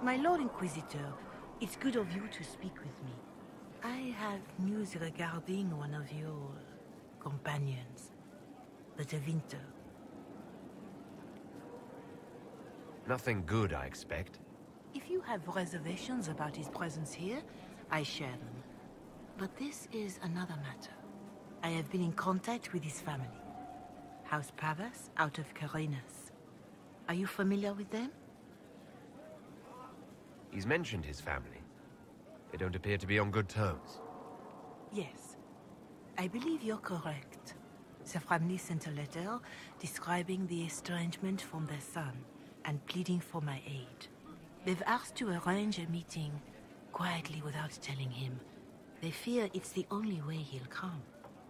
My Lord Inquisitor, it's good of you to speak with me. I have news regarding one of your companions, the Tevinter. Nothing good, I expect. If you have reservations about his presence here, I share them. But this is another matter. I have been in contact with his family. House Pavas, out of Carenas. Are you familiar with them? He's mentioned his family. They don't appear to be on good terms. Yes. I believe you're correct. The family sent a letter describing the estrangement from their son and pleading for my aid. They've asked to arrange a meeting quietly without telling him. They fear it's the only way he'll come.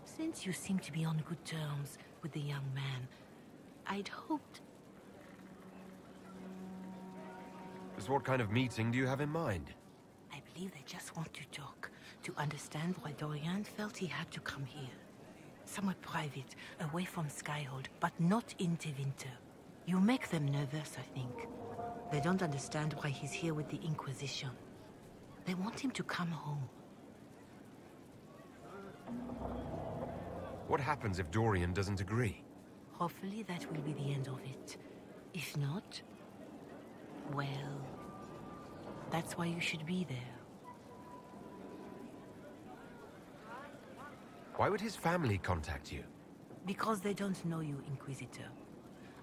Since you seem to be on good terms with the young man, I'd hoped... Just what kind of meeting do you have in mind? I believe they just want to talk, to understand why Dorian felt he had to come here. Somewhere private, away from Skyhold, but not in Tevinter. You make them nervous, I think. They don't understand why he's here with the Inquisition. They want him to come home. What happens if Dorian doesn't agree? Hopefully that will be the end of it. If not, well, that's why you should be there. Why would his family contact you? Because they don't know you, Inquisitor.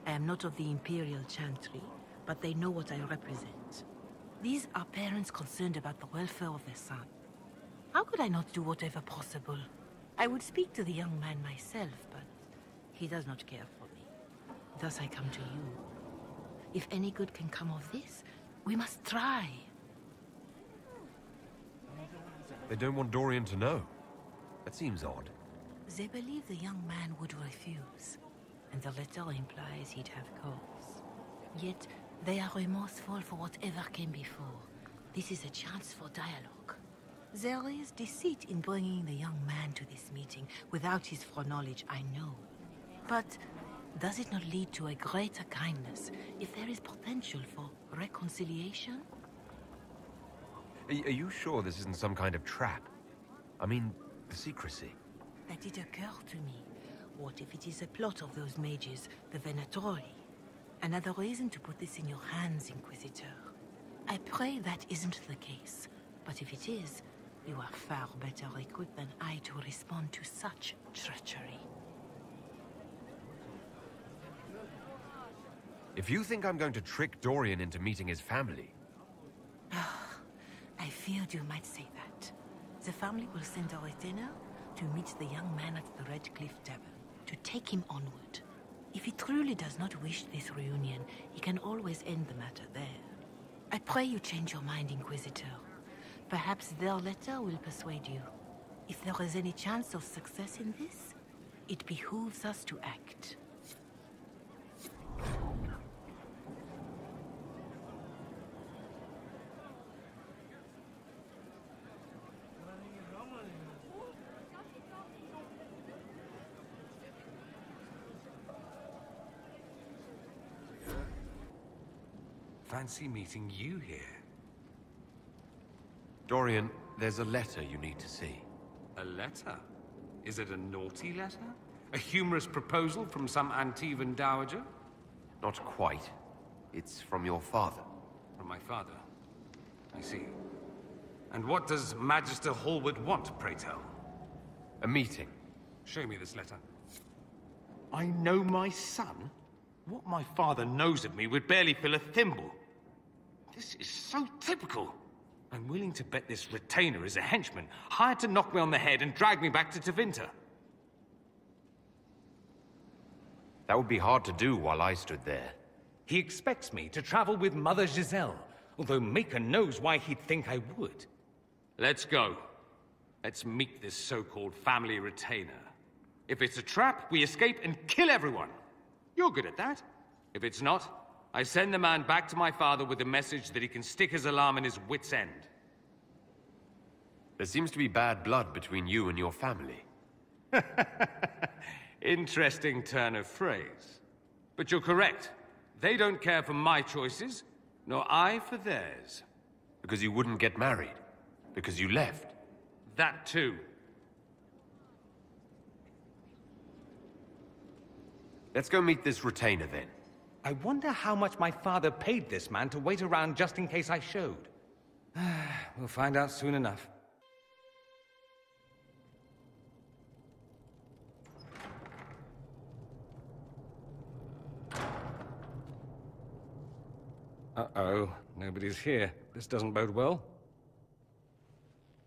I am not of the Imperial Chantry, but they know what I represent. These are parents concerned about the welfare of their son. How could I not do whatever possible? I would speak to the young man myself, but he does not care for me. Thus I come to you. If any good can come of this, we must try. They don't want Dorian to know. That seems odd. They believe the young man would refuse, and the letter implies he'd have cause. Yet, they are remorseful for whatever came before. This is a chance for dialogue. There is deceit in bringing the young man to this meeting without his foreknowledge, I know. But does it not lead to a greater kindness if there is potential for reconciliation? Are you sure this isn't some kind of trap? I mean, the secrecy. That did occur to me. What if it is a plot of those mages, the Venatori? Another reason to put this in your hands, Inquisitor. I pray that isn't the case. But if it is, you are far better equipped than I to respond to such treachery. If you think I'm going to trick Dorian into meeting his family... I feared you might say that. The family will send a retainer to meet the young man at the Red Cliff Tavern, to take him onward. If he truly does not wish this reunion, he can always end the matter there. I pray you change your mind, Inquisitor. Perhaps their letter will persuade you. If there is any chance of success in this, it behooves us to act. Fancy meeting you here. Dorian, there's a letter you need to see. A letter? Is it a naughty letter? A humorous proposal from some Antivan dowager? Not quite. It's from your father. From my father? I see. And what does Magister Hallward want, pray tell? A meeting. Show me this letter. I know my son? What my father knows of me would barely fill a thimble. This is so typical. I'm willing to bet this retainer is a henchman, hired to knock me on the head and drag me back to Tevinter. That would be hard to do while I stood there. He expects me to travel with Mother Giselle, although Maker knows why he'd think I would. Let's go. Let's meet this so-called family retainer. If it's a trap, we escape and kill everyone. You're good at that. If it's not, I send the man back to my father with a message that he can stick his alarm in his wit's end. There seems to be bad blood between you and your family. Interesting turn of phrase. But you're correct. They don't care for my choices, nor I for theirs. Because you wouldn't get married? Because you left? That too. Let's go meet this retainer then. I wonder how much my father paid this man to wait around just in case I showed. We'll find out soon enough. Uh-oh, nobody's here. This doesn't bode well.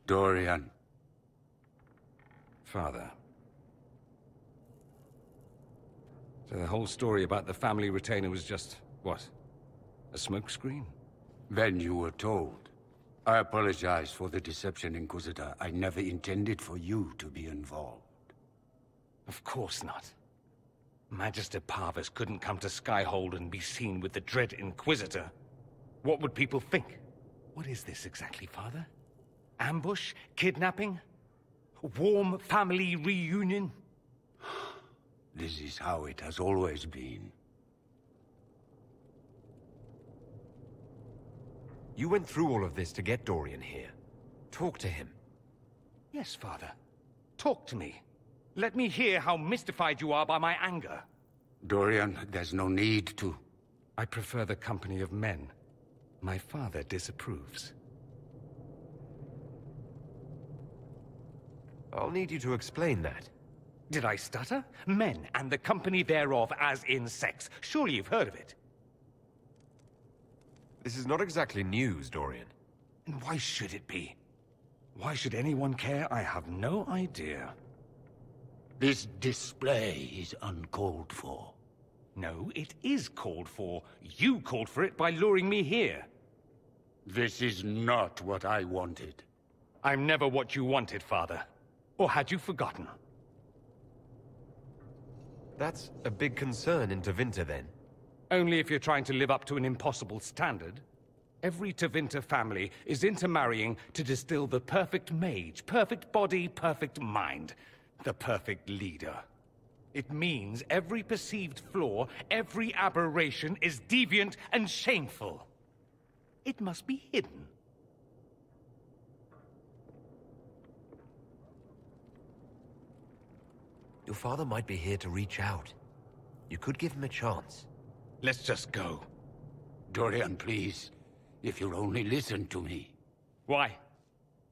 Dorian. Father. So the whole story about the family retainer was just, what? A smokescreen? Then you were told. I apologize for the deception, Inquisitor. I never intended for you to be involved. Of course not. Magister Parvus couldn't come to Skyhold and be seen with the dread Inquisitor. What would people think? What is this exactly, Father? Ambush? Kidnapping? Warm family reunion? This is how it has always been. You went through all of this to get Dorian here. Talk to him. Yes, Father. Talk to me. Let me hear how mystified you are by my anger. Dorian, there's no need to. I prefer the company of men. My father disapproves. I'll need you to explain that. Did I stutter? Men, and the company thereof as in sex. Surely you've heard of it. This is not exactly news, Dorian. And why should it be? Why should anyone care? I have no idea. This display is uncalled for. No, it is called for. You called for it by luring me here. This is not what I wanted. I'm never what you wanted, Father. Or had you forgotten? That's a big concern in Tevinter, then. Only if you're trying to live up to an impossible standard. Every Tevinter family is intermarrying to distill the perfect mage, perfect body, perfect mind. The perfect leader. It means every perceived flaw, every aberration is deviant and shameful. It must be hidden. Your father might be here to reach out. You could give him a chance. Let's just go. Dorian, please. If you'll only listen to me. Why?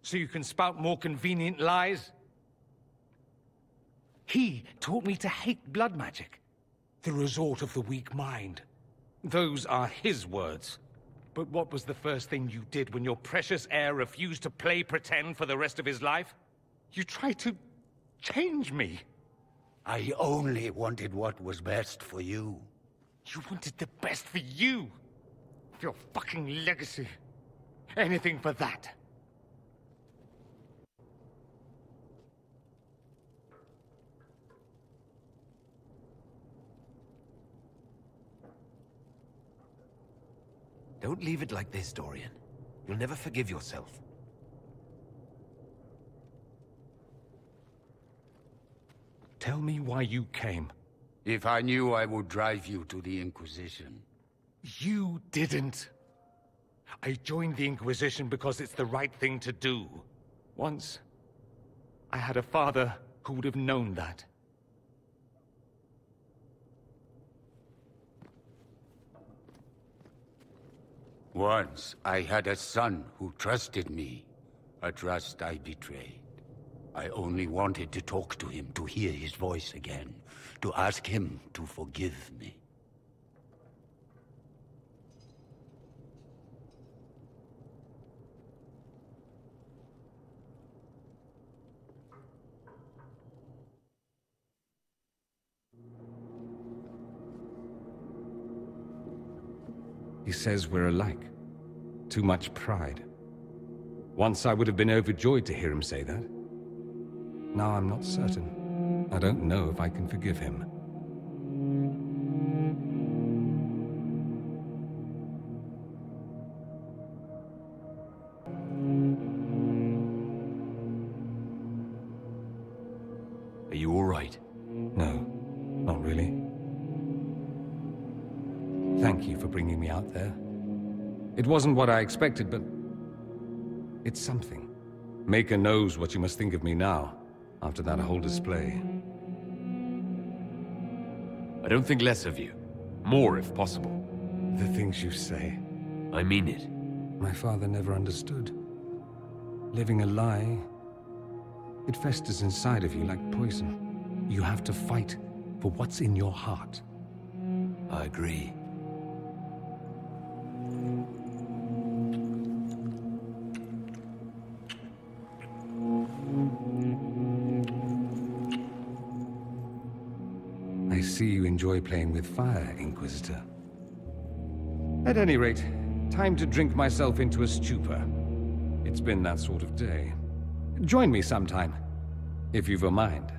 So you can spout more convenient lies? He taught me to hate blood magic. The resort of the weak mind. Those are his words. But what was the first thing you did when your precious heir refused to play pretend for the rest of his life? You tried to change me. I only wanted what was best for you. You wanted the best for you. Your fucking legacy. Anything for that. Don't leave it like this, Dorian. You'll never forgive yourself. Tell me why you came. If I knew, I would drive you to the Inquisition. You didn't. I joined the Inquisition because it's the right thing to do. Once, I had a father who would have known that. Once, I had a son who trusted me. A trust I betrayed. I only wanted to talk to him, to hear his voice again, to ask him to forgive me. He says we're alike. Too much pride. Once I would have been overjoyed to hear him say that. Now I'm not certain. I don't know if I can forgive him. Are you all right? No, not really. Thank you for bringing me out there. It wasn't what I expected, but it's something. Maker knows what you must think of me now, after that whole display. I don't think less of you. More, if possible. The things you say. I mean it. My father never understood. Living a lie, it festers inside of you like poison. You have to fight for what's in your heart. I agree. I see you enjoy playing with fire, Inquisitor. At any rate, time to drink myself into a stupor. It's been that sort of day. Join me sometime, if you've a mind.